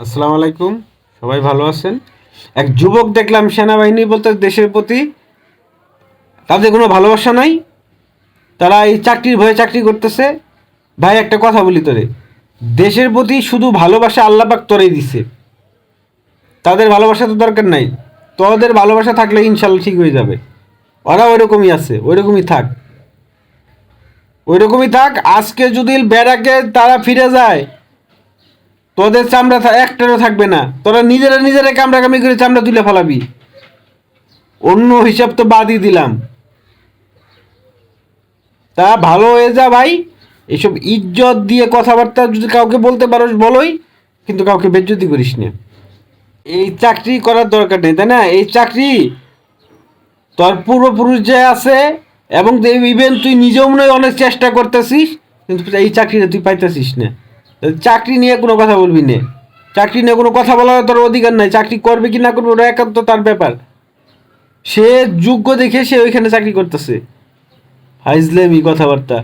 আসসালামু আলাইকুম, সবাই ভালো আছেন? এক যুবক দেখলাম সেনাবাহিনী বলতে দেশের প্রতি তাদের কোনো ভালোবাসা নাই, তারা এই চাকরির ভয়ে চাকরি করতেছে। ভাই একটা কথা বলি তোরে, দেশের প্রতি শুধু ভালোবাসা আল্লাহ পাক তোরেই দিছে, তাদের ভালোবাসা তো দরকার নাই। তোদের ভালোবাসা থাকলে ইনশাল্লাহ ঠিক হয়ে যাবে। ওরা ওইরকমই আছে, ওইরকমই থাক, ওইরকমই থাক। আজকে যদি ব্যারাকে তারা ফিরে যায়, তোদের চামড়া একটারও থাকবে না। তোরা নিজেরা কামড়াকামি করে চামড়া তুলে ফেলাবি, অন্য হিসাব তো বাদই দিলাম। তা ভালো হয়ে যা ভাই, এসব ইজ্জত দিয়ে কথাবার্তা যদি কাউকে বলতে পারোস বলোই, কিন্তু কাউকে বেজ্জতি করিস না। এই চাকরি করার দরকার নেই, তাই না? এই চাকরি তোর পূর্বপুরুষ যে আছে, এবং ইভেন তুই নিজেও মনে হয় অনেক চেষ্টা করতেছিস, কিন্তু এই চাকরিটা তুই পাইতেছিস না। চাকরি নিয়ে কোনো কথা বলবি না, চাকরি নিয়ে কোনো কথা বলার তোর অধিকার নাই। চাকরি করবে কি না করবে ওটা একান্ত তার ব্যাপার। সে যোগ্য দেখে সে ওইখানে চাকরি করতেছে। ফাইজলামি কথাবার্তা।